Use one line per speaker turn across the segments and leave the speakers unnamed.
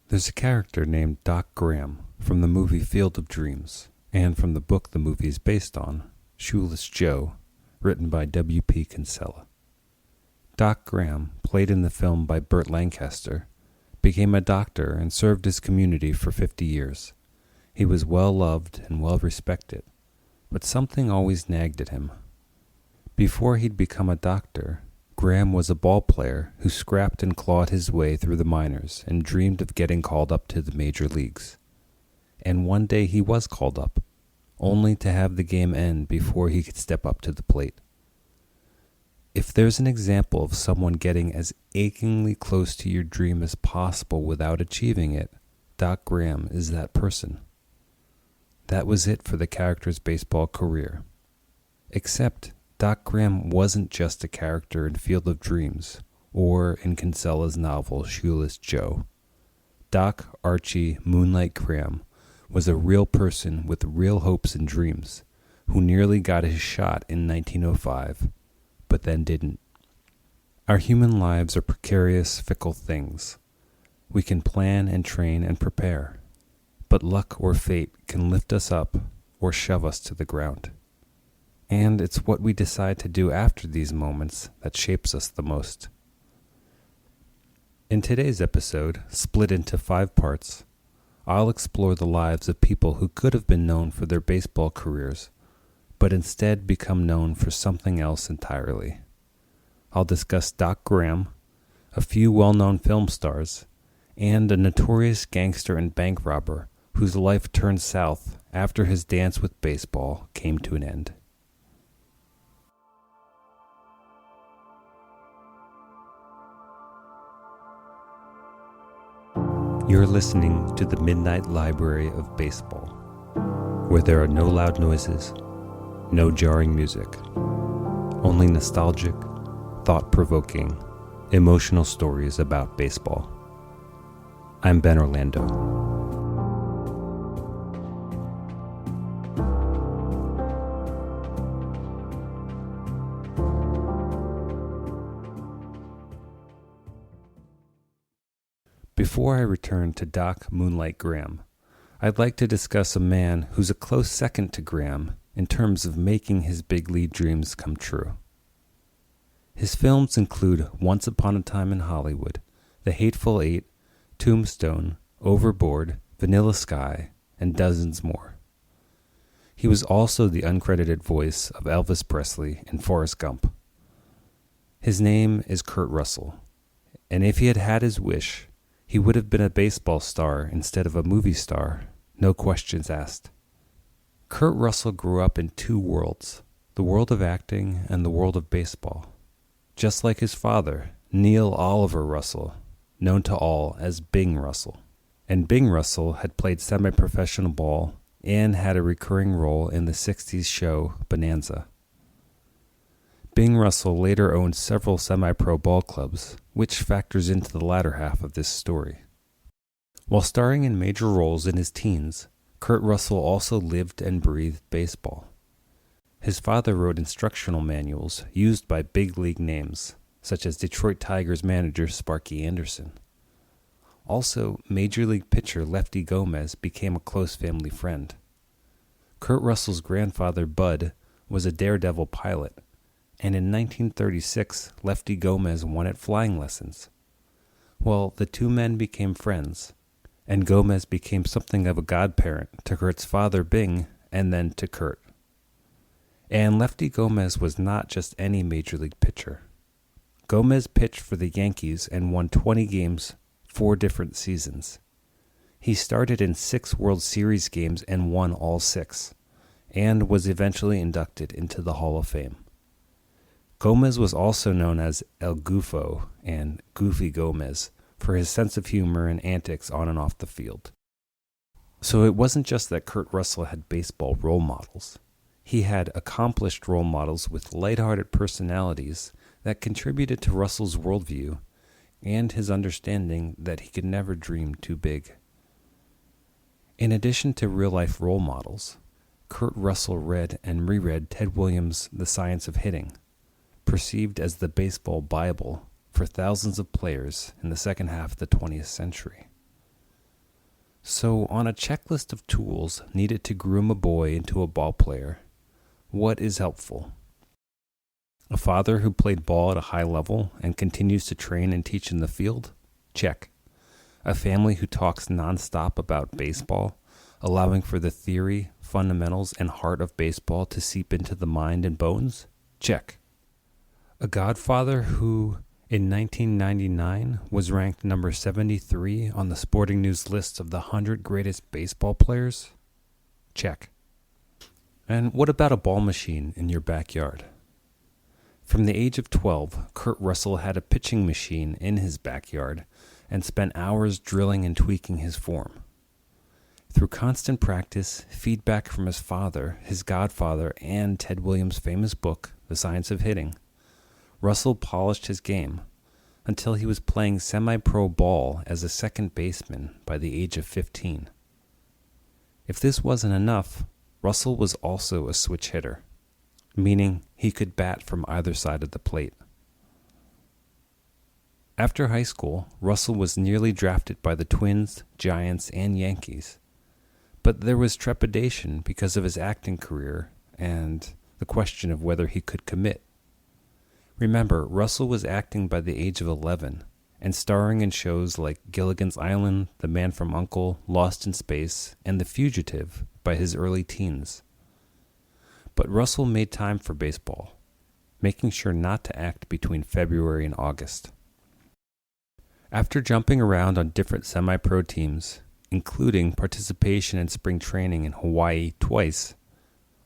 There's a character named Doc Graham from the movie Field of Dreams, and from the book the movie is based on, Shoeless Joe, written by W.P. Kinsella. Doc Graham, played in the film by Burt Lancaster, became a doctor and served his community for 50 years. He was well loved and well respected, but something always nagged at him. Before he'd become a doctor, Graham was a ball player who scrapped and clawed his way through the minors and dreamed of getting called up to the major leagues. And one day he was called up, only to have the game end before he could step up to the plate. If there's an example of someone getting as achingly close to your dream as possible without achieving it, Doc Graham is that person. That was it for the character's baseball career. Except Doc Graham wasn't just a character in Field of Dreams or in Kinsella's novel Shoeless Joe. Doc Archie Moonlight Graham was a real person with real hopes and dreams who nearly got his shot in 1905, but then didn't. Our human lives are precarious, fickle things. We can plan and train and prepare, but luck or fate can lift us up or shove us to the ground. And it's what we decide to do after these moments that shapes us the most. In today's episode, split into 5 parts, I'll explore the lives of people who could have been known for their baseball careers, but instead become known for something else entirely. I'll discuss Doc Graham, a few well-known film stars, and a notorious gangster and bank robber whose life turned south after his dance with baseball came to an end. You're listening to the Midnight Library of Baseball, where there are no loud noises, no jarring music, only nostalgic, thought-provoking, emotional stories about baseball. I'm Ben Orlando. Before I return to Doc Moonlight Graham, I'd like to discuss a man who's a close second to Graham in terms of making his big league dreams come true. His films include Once Upon a Time in Hollywood, The Hateful Eight, Tombstone, Overboard, Vanilla Sky, and dozens more. He was also the uncredited voice of Elvis Presley in Forrest Gump. His name is Kurt Russell, and if he had had his wish, he would have been a baseball star instead of a movie star, no questions asked. Kurt Russell grew up in 2 worlds, the world of acting and the world of baseball. Just like his father, Neil Oliver Russell, known to all as Bing Russell. And Bing Russell had played semi-professional ball and had a recurring role in the 60s show Bonanza. Bing Russell later owned several semi-pro ball clubs, which factors into the latter half of this story. While starring in major roles in his teens, Kurt Russell also lived and breathed baseball. His father wrote instructional manuals used by big league names, such as Detroit Tigers manager Sparky Anderson. Also, Major League pitcher Lefty Gomez became a close family friend. Kurt Russell's grandfather, Bud, was a daredevil pilot, and in 1936, Lefty Gomez wanted flying lessons. Well, the 2 men became friends, and Gomez became something of a godparent to Kurt's father, Bing, and then to Kurt. And Lefty Gomez was not just any major league pitcher. Gomez pitched for the Yankees and won 20 games 4 different seasons. He started in 6 World Series games and won all 6, and was eventually inducted into the Hall of Fame. Gomez was also known as El Gufo and Goofy Gomez for his sense of humor and antics on and off the field. So it wasn't just that Kurt Russell had baseball role models. He had accomplished role models with lighthearted personalities that contributed to Russell's worldview and his understanding that he could never dream too big. In addition to real-life role models, Kurt Russell read and reread Ted Williams' The Science of Hitting, perceived as the baseball Bible for thousands of players in the second half of the 20th century. So, on a checklist of tools needed to groom a boy into a ball player, what is helpful? A father who played ball at a high level and continues to train and teach in the field? Check. A family who talks nonstop about baseball, allowing for the theory, fundamentals, and heart of baseball to seep into the mind and bones? Check. A godfather who, in 1999, was ranked number 73 on the Sporting News list of the 100 greatest baseball players? Check. And what about a ball machine in your backyard? From the age of 12, Kurt Russell had a pitching machine in his backyard and spent hours drilling and tweaking his form. Through constant practice, feedback from his father, his godfather, and Ted Williams' famous book, The Science of Hitting, Russell polished his game until he was playing semi-pro ball as a second baseman by the age of 15. If this wasn't enough, Russell was also a switch hitter, meaning he could bat from either side of the plate. After high school, Russell was nearly drafted by the Twins, Giants, and Yankees, but there was trepidation because of his acting career and the question of whether he could commit. Remember, Russell was acting by the age of 11 and starring in shows like Gilligan's Island, The Man from U.N.C.L.E., Lost in Space, and The Fugitive by his early teens. But Russell made time for baseball, making sure not to act between February and August. After jumping around on different semi-pro teams, including participation in spring training in Hawaii twice,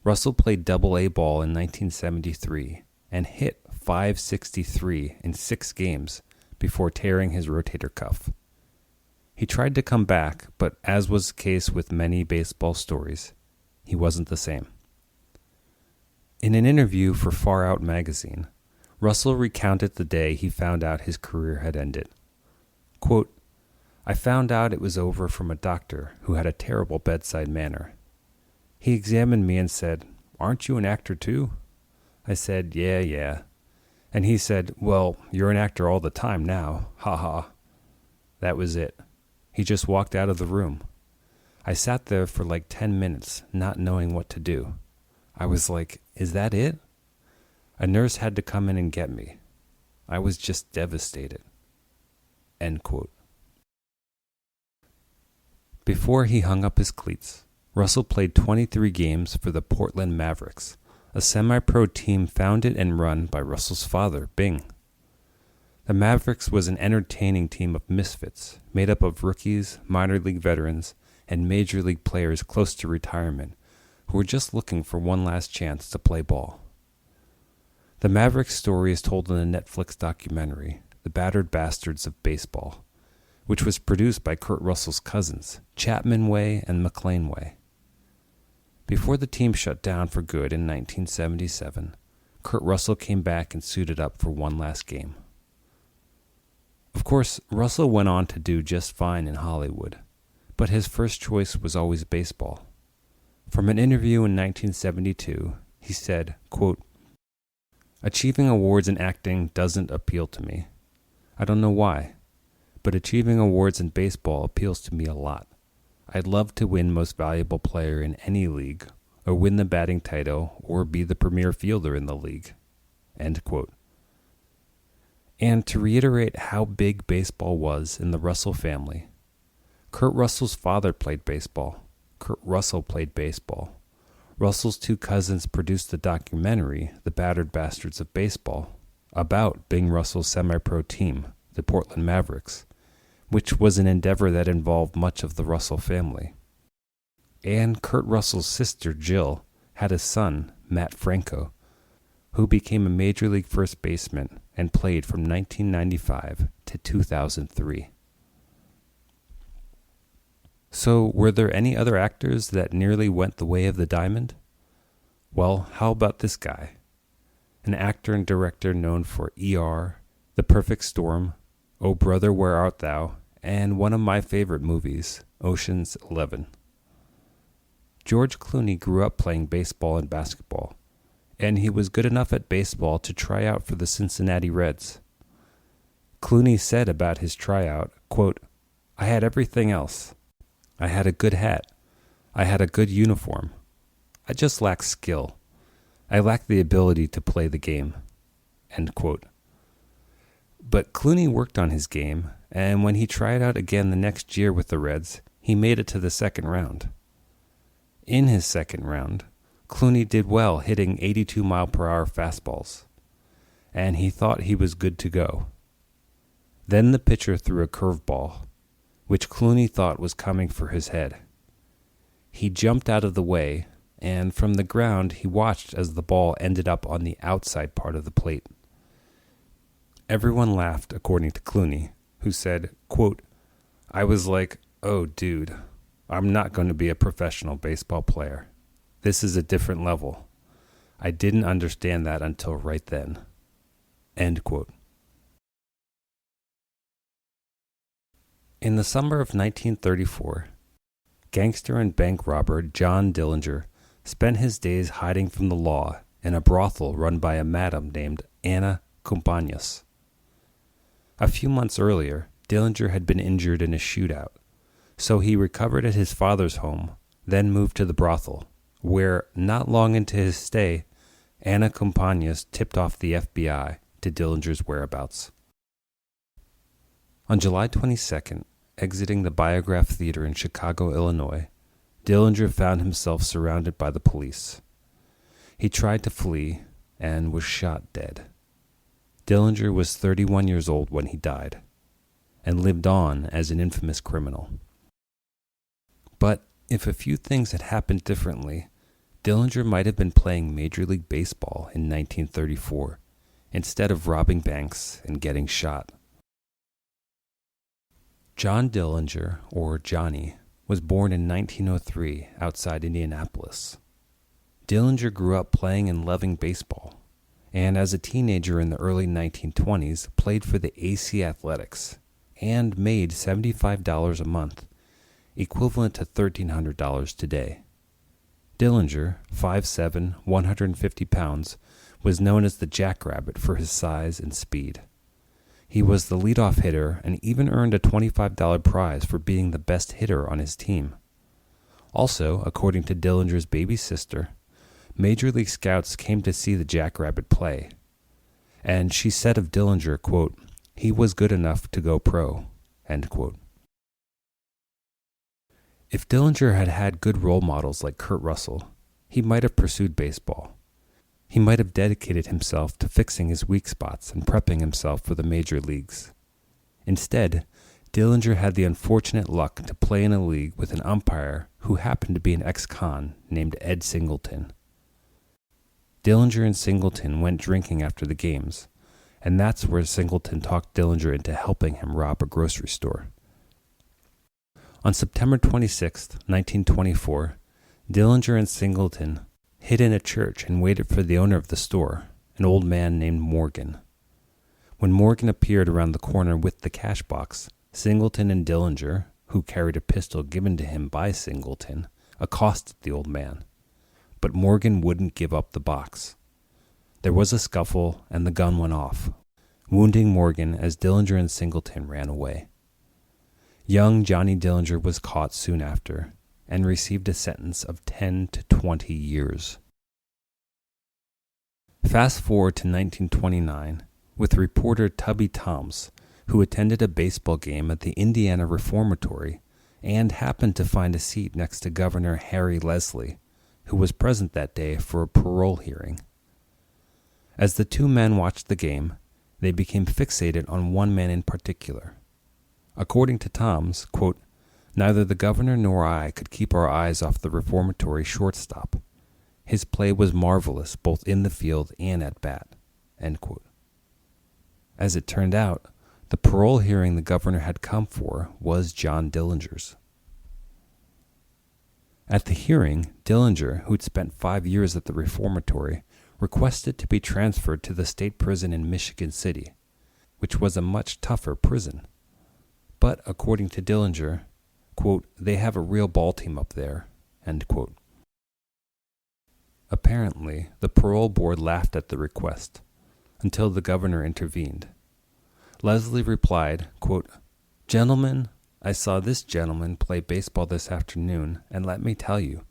Russell played Double-A ball in 1973 and hit .563 in 6 games before tearing his rotator cuff. He tried to come back, but as was the case with many baseball stories, he wasn't the same. In an interview for Far Out magazine, Russell recounted the day he found out his career had ended. Quote, "I found out it was over from a doctor who had a terrible bedside manner. He examined me and said, 'Aren't you an actor too?' I said, 'Yeah.' And he said, 'Well, you're an actor all the time now, ha ha.' That was it. He just walked out of the room. I sat there for like 10 minutes, not knowing what to do. I was like, is that it? A nurse had to come in and get me. I was just devastated." End quote. Before he hung up his cleats, Russell played 23 games for the Portland Mavericks, a semi-pro team founded and run by Russell's father, Bing. The Mavericks was an entertaining team of misfits, made up of rookies, minor league veterans, and major league players close to retirement, who were just looking for one last chance to play ball. The Mavericks story is told in the Netflix documentary, The Battered Bastards of Baseball, which was produced by Kurt Russell's cousins, Chapman Way and McLean Way. Before the team shut down for good in 1977, Kurt Russell came back and suited up for one last game. Of course, Russell went on to do just fine in Hollywood, but his first choice was always baseball. From an interview in 1972, he said, quote, "Achieving awards in acting doesn't appeal to me. I don't know why, but achieving awards in baseball appeals to me a lot. I'd love to win Most Valuable Player in any league, or win the batting title, or be the premier fielder in the league." End quote. And to reiterate how big baseball was in the Russell family, Kurt Russell's father played baseball. Kurt Russell played baseball. Russell's 2 cousins produced the documentary, The Battered Bastards of Baseball, about Bing Russell's semi-pro team, the Portland Mavericks, which was an endeavor that involved much of the Russell family. And Kurt Russell's sister, Jill, had a son, Matt Franco, who became a major league first baseman and played from 1995 to 2003. So, were there any other actors that nearly went the way of the diamond? Well, how about this guy? An actor and director known for ER, The Perfect Storm, Oh Brother, Where Art Thou, and one of my favorite movies, Ocean's 11. George Clooney grew up playing baseball and basketball, and he was good enough at baseball to try out for the Cincinnati Reds. Clooney said about his tryout, quote, "I had everything else. I had a good hat. I had a good uniform. I just lacked skill. I lacked the ability to play the game." End quote. But Clooney worked on his game, and when he tried out again the next year with the Reds, he made it to the second round. In his second round, Clooney did well, hitting 82-mile-per-hour fastballs, and he thought he was good to go. Then the pitcher threw a curveball, which Clooney thought was coming for his head. He jumped out of the way, and from the ground he watched as the ball ended up on the outside part of the plate. Everyone laughed, according to Clooney, who said, quote, "I was like, oh, dude, I'm not going to be a professional baseball player. This is a different level. I didn't understand that until right then." End quote. In the summer of 1934, gangster and bank robber John Dillinger spent his days hiding from the law in a brothel run by a madam named Anna Campanas. A few months earlier, Dillinger had been injured in a shootout, so he recovered at his father's home, then moved to the brothel, where, not long into his stay, Anna Campanas tipped off the FBI to Dillinger's whereabouts. On July 22nd, exiting the Biograph Theater in Chicago, Illinois, Dillinger found himself surrounded by the police. He tried to flee and was shot dead. Dillinger was 31 years old when he died, and lived on as an infamous criminal. But if a few things had happened differently, Dillinger might have been playing Major League Baseball in 1934 instead of robbing banks and getting shot. John Dillinger, or Johnny, was born in 1903 outside Indianapolis. Dillinger grew up playing and loving baseball, and as a teenager in the early 1920s played for the AC Athletics and made $75 a month, equivalent to $1,300 today. Dillinger, 5'7", 150 pounds, was known as the Jackrabbit for his size and speed. He was the leadoff hitter and even earned a $25 prize for being the best hitter on his team. Also, according to Dillinger's baby sister, Major League scouts came to see the Jackrabbit play, and she said of Dillinger, quote, "He was good enough to go pro," end quote. If Dillinger had had good role models like Kurt Russell, he might have pursued baseball. He might have dedicated himself to fixing his weak spots and prepping himself for the major leagues. Instead, Dillinger had the unfortunate luck to play in a league with an umpire who happened to be an ex-con named Ed Singleton. Dillinger and Singleton went drinking after the games, and that's where Singleton talked Dillinger into helping him rob a grocery store. On September 26, 1924, Dillinger and Singleton hid in a church and waited for the owner of the store, an old man named Morgan. When Morgan appeared around the corner with the cash box, Singleton and Dillinger, who carried a pistol given to him by Singleton, accosted the old man. But Morgan wouldn't give up the box. There was a scuffle, and the gun went off, wounding Morgan as Dillinger and Singleton ran away. Young Johnny Dillinger was caught soon after and received a sentence of 10 to 20 years. Fast forward to 1929 with reporter Tubby Toms, who attended a baseball game at the Indiana Reformatory and happened to find a seat next to Governor Harry Leslie, who was present that day for a parole hearing. As the two men watched the game, they became fixated on one man in particular. According to Toms, quote, "Neither the governor nor I could keep our eyes off the reformatory shortstop. His play was marvelous both in the field and at bat," end quote. As it turned out, the parole hearing the governor had come for was John Dillinger's. At the hearing, Dillinger, who'd spent 5 years at the reformatory, requested to be transferred to the state prison in Michigan City, which was a much tougher prison. But according to Dillinger, quote, "They have a real ball team up there," end quote. Apparently, the parole board laughed at the request, until the governor intervened. Leslie replied, quote, "Gentlemen, I saw this gentleman play baseball this afternoon, and let me tell you,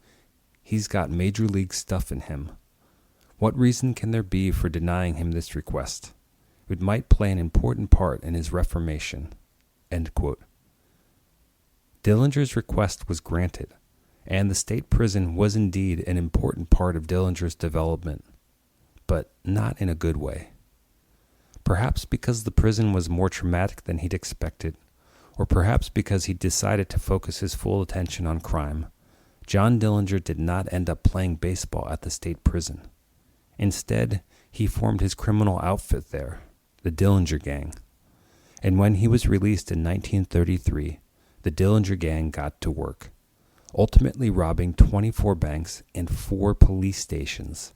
he's got major league stuff in him. What reason can there be for denying him this request? It might play an important part in his reformation." End quote. Dillinger's request was granted, and the state prison was indeed an important part of Dillinger's development, but not in a good way. Perhaps because the prison was more traumatic than he'd expected, or perhaps because he decided to focus his full attention on crime, John Dillinger did not end up playing baseball at the state prison. Instead, he formed his criminal outfit there, the Dillinger Gang. And when he was released in 1933, the Dillinger Gang got to work, ultimately robbing 24 banks and 4 police stations.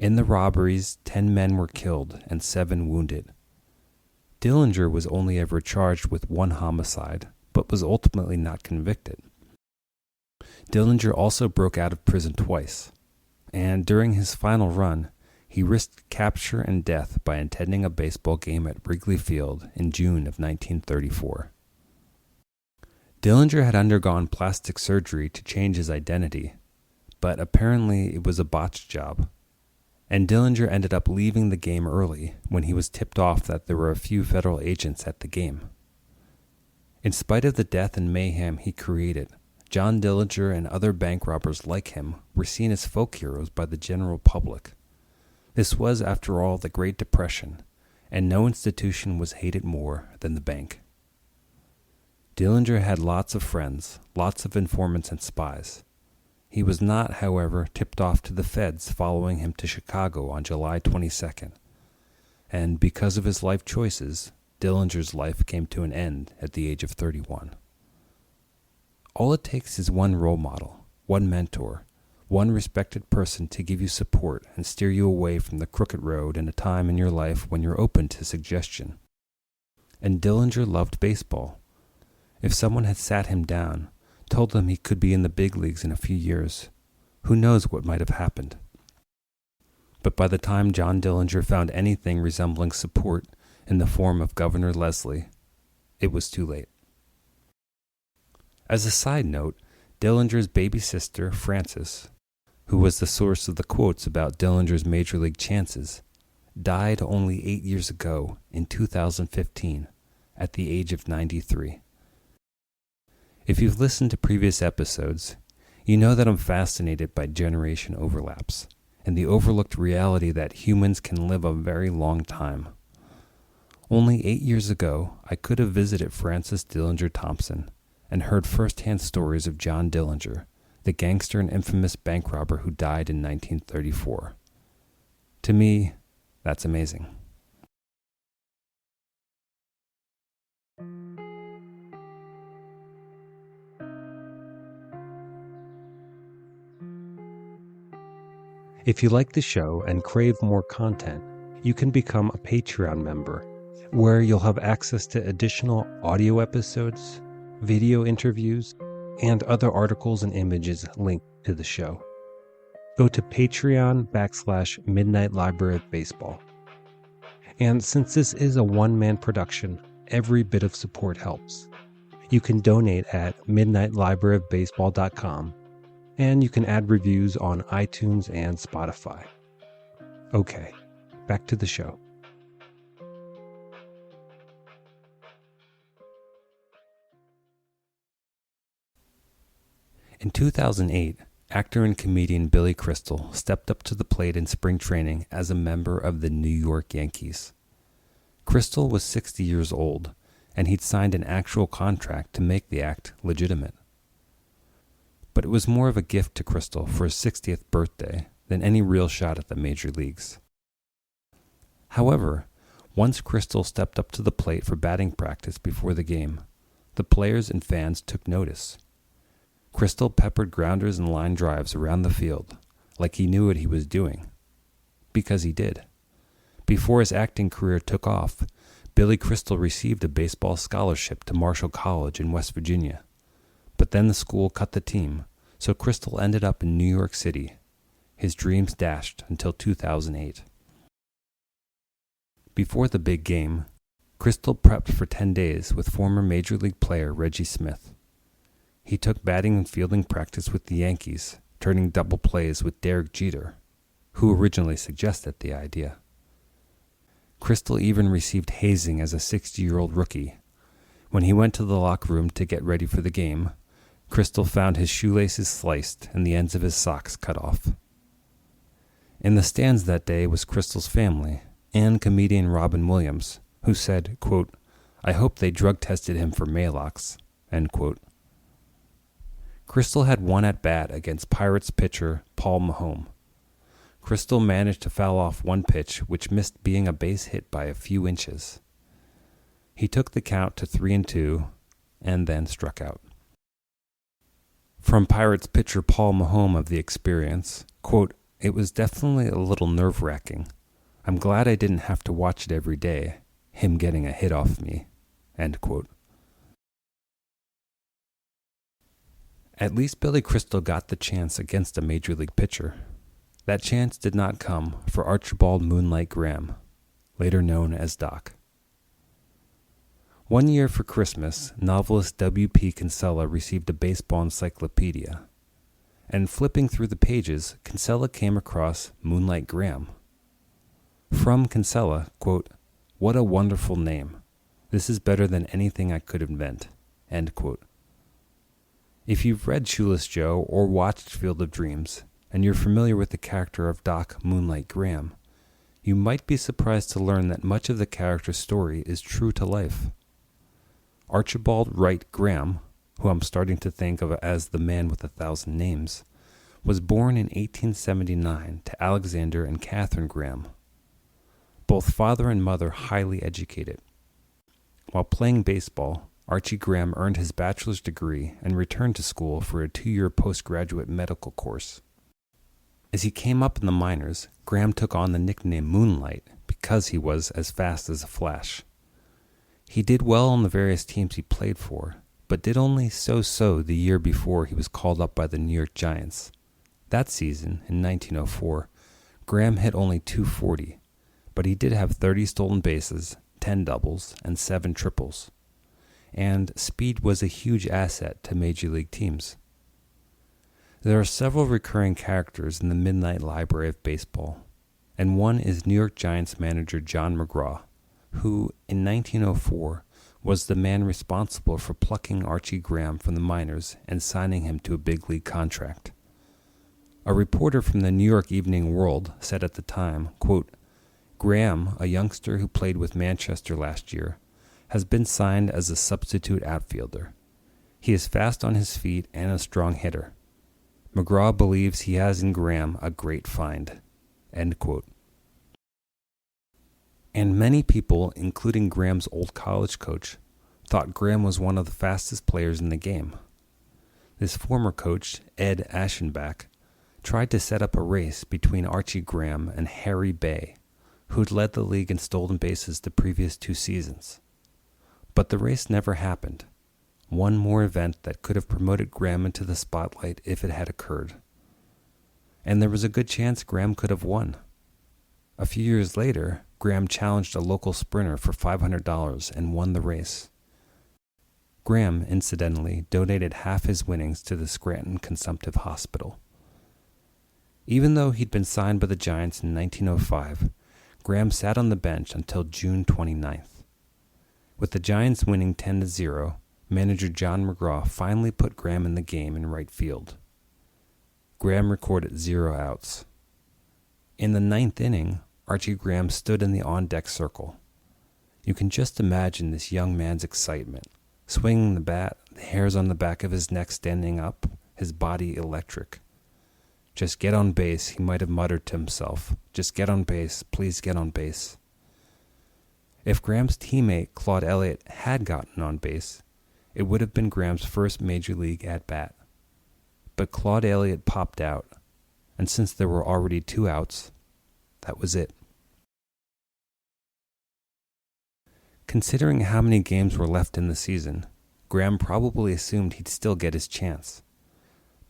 In the robberies, 10 men were killed and 7 wounded. Dillinger was only ever charged with 1 homicide, but was ultimately not convicted. Dillinger also broke out of prison twice, and during his final run, he risked capture and death by attending a baseball game at Wrigley Field in June of 1934. Dillinger had undergone plastic surgery to change his identity, but apparently it was a botched job, and Dillinger ended up leaving the game early when he was tipped off that there were a few federal agents at the game. In spite of the death and mayhem he created, John Dillinger and other bank robbers like him were seen as folk heroes by the general public. This was, after all, the Great Depression, and no institution was hated more than the bank. Dillinger had lots of friends, lots of informants and spies. He was not, however, tipped off to the feds following him to Chicago on July 22nd, and because of his life choices, Dillinger's life came to an end at the age of 31. All it takes is one role model, one mentor, one respected person to give you support and steer you away from the crooked road in a time in your life when you're open to suggestion. And Dillinger loved baseball. If someone had sat him down, told him he could be in the big leagues in a few years, who knows what might have happened. But by the time John Dillinger found anything resembling support in the form of Governor Leslie, it was too late. As a side note, Dillinger's baby sister, Frances, who was the source of the quotes about Dillinger's major league chances, died only 8 years ago in 2015 at the age of 93. If you've listened to previous episodes, you know that I'm fascinated by generation overlaps and the overlooked reality that humans can live a very long time. Only 8 years ago, I could have visited Frances Dillinger Thompson and heard firsthand stories of John Dillinger, the gangster and infamous bank robber who died in 1934. To me, that's amazing. If you like the show and crave more content, you can become a Patreon member, where you'll have access to additional audio episodes, video interviews, and other articles and images linked to the show. Go to Patreon/Midnight Library of Baseball. And since this is a one-man production, every bit of support helps. You can donate at midnightlibraryofbaseball.com, and you can add reviews on iTunes and Spotify. Okay, back to the show. In 2008, actor and comedian Billy Crystal stepped up to the plate in spring training as a member of the New York Yankees. Crystal was 60 years old, and he'd signed an actual contract to make the act legitimate. But it was more of a gift to Crystal for his 60th birthday than any real shot at the major leagues. However, once Crystal stepped up to the plate for batting practice before the game, the players and fans took notice. Crystal peppered grounders and line drives around the field, like he knew what he was doing. Because he did. Before his acting career took off, Billy Crystal received a baseball scholarship to Marshall College in West Virginia. But then the school cut the team, so Crystal ended up in New York City, his dreams dashed until 2008. Before the big game, Crystal prepped for 10 days with former Major League player Reggie Smith. He took batting and fielding practice with the Yankees, turning double plays with Derek Jeter, who originally suggested the idea. Crystal even received hazing as a 60-year-old rookie. When he went to the locker room to get ready for the game, Crystal found his shoelaces sliced and the ends of his socks cut off. In the stands that day was Crystal's family and comedian Robin Williams, who said, quote, "I hope they drug tested him for Maalox," end quote. Crystal had one at-bat against Pirates pitcher Paul Maholm. Crystal managed to foul off one pitch which missed being a base hit by a few inches. He took the count to 3-2 and then struck out. From Pirates pitcher Paul Maholm of the experience, quote, "It was definitely a little nerve-wracking. I'm glad I didn't have to watch it every day, him getting a hit off me," end quote. At least Billy Crystal got the chance against a major league pitcher. That chance did not come for Archibald Moonlight Graham, later known as Doc. One year for Christmas, novelist W.P. Kinsella received a baseball encyclopedia, and flipping through the pages, Kinsella came across Moonlight Graham. From Kinsella, quote, "What a wonderful name. This is better than anything I could invent," end quote. If you've read Shoeless Joe or watched Field of Dreams, and you're familiar with the character of Doc Moonlight Graham, you might be surprised to learn that much of the character's story is true to life. Archibald Wright Graham, who I'm starting to think of as the man with 1,000 names, was born in 1879 to Alexander and Catherine Graham. Both father and mother highly educated. While playing baseball, Archie Graham earned his bachelor's degree and returned to school for a 2-year postgraduate medical course. As he came up in the minors, Graham took on the nickname Moonlight because he was as fast as a flash. He did well on the various teams he played for, but did only so-so the year before he was called up by the New York Giants. That season, in 1904, Graham hit only .240, but he did have 30 stolen bases, 10 doubles, and 7 triples. And speed was a huge asset to major league teams. There are several recurring characters in the Midnight Library of Baseball, and one is New York Giants manager John McGraw, who, in 1904, was the man responsible for plucking Archie Graham from the minors and signing him to a big league contract. A reporter from the New York Evening World said at the time, quote, "Graham, a youngster who played with Manchester last year, has been signed as a substitute outfielder. He is fast on his feet and a strong hitter. McGraw believes he has in Graham a great find," end quote. And many people, including Graham's old college coach, thought Graham was one of the fastest players in the game. This former coach, Ed Aschenbach, tried to set up a race between Archie Graham and Harry Bay, who'd led the league in stolen bases the previous 2 seasons. But the race never happened. One more event that could have promoted Graham into the spotlight if it had occurred. And there was a good chance Graham could have won. A few years later, Graham challenged a local sprinter for $500 and won the race. Graham, incidentally, donated half his winnings to the Scranton Consumptive Hospital. Even though he'd been signed by the Giants in 1905, Graham sat on the bench until June 29th. With the Giants winning 10-0, manager John McGraw finally put Graham in the game in right field. Graham recorded 0 outs. In the 9th inning, Archie Graham stood in the on-deck circle. You can just imagine this young man's excitement, swinging the bat, the hairs on the back of his neck standing up, his body electric. "Just get on base," he might have muttered to himself. "Just get on base, please get on base." If Graham's teammate Claude Elliott had gotten on base, it would have been Graham's first major league at-bat. But Claude Elliott popped out, and since there were already 2 outs, that was it. Considering how many games were left in the season, Graham probably assumed he'd still get his chance.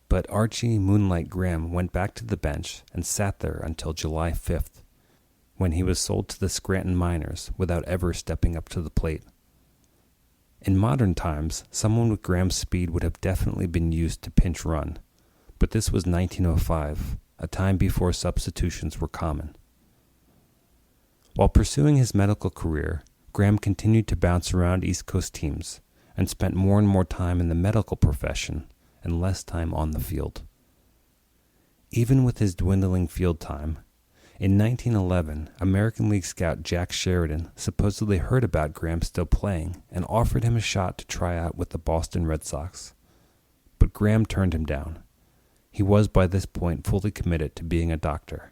But Archie Moonlight Graham went back to the bench and sat there until July 5th, when he was sold to the Scranton Miners without ever stepping up to the plate. In modern times, someone with Graham's speed would have definitely been used to pinch run, but this was 1905, a time before substitutions were common. While pursuing his medical career, Graham continued to bounce around East Coast teams and spent more and more time in the medical profession and less time on the field. Even with his dwindling field time, in 1911, American League scout Jack Sheridan supposedly heard about Graham still playing and offered him a shot to try out with the Boston Red Sox. But Graham turned him down. He was by this point fully committed to being a doctor,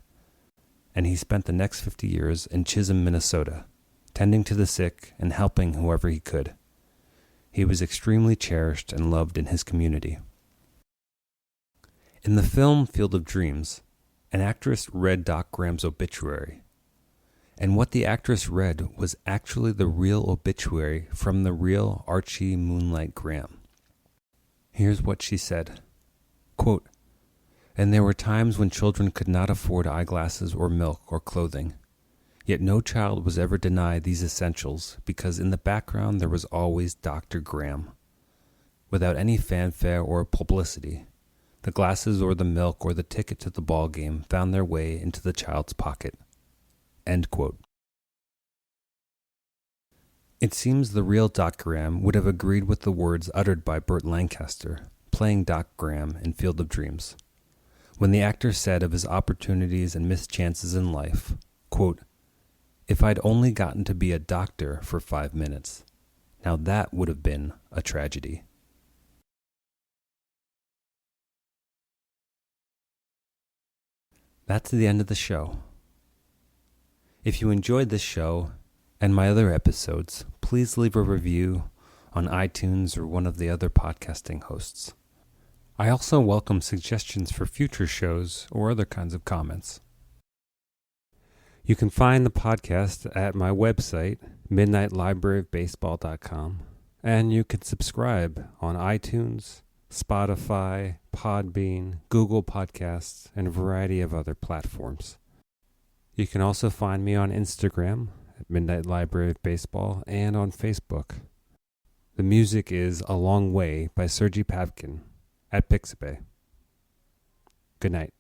and he spent the next 50 years in Chisholm, Minnesota, tending to the sick and helping whoever he could. He was extremely cherished and loved in his community. In the film Field of Dreams, an actress read Doc Graham's obituary, and what the actress read was actually the real obituary from the real Archie Moonlight Graham. Here's what she said, quote, "And there were times when children could not afford eyeglasses or milk or clothing. Yet no child was ever denied these essentials because in the background there was always Dr. Graham. Without any fanfare or publicity, the glasses or the milk or the ticket to the ball game found their way into the child's pocket." End quote. It seems the real Doc Graham would have agreed with the words uttered by Burt Lancaster, playing Doc Graham in Field of Dreams, when the actor said of his opportunities and missed chances in life, quote, "If I'd only gotten to be a doctor for 5 minutes, now that would have been a tragedy." That's the end of the show. If you enjoyed this show and my other episodes, please leave a review on iTunes or one of the other podcasting hosts. I also welcome suggestions for future shows or other kinds of comments. You can find the podcast at my website, midnightlibraryofbaseball.com, and you can subscribe on iTunes, Spotify, Podbean, Google Podcasts, and a variety of other platforms. You can also find me on Instagram at Midnight Library of Baseball and on Facebook. The music is A Long Way by Sergei Pavkin at Pixabay. Good night.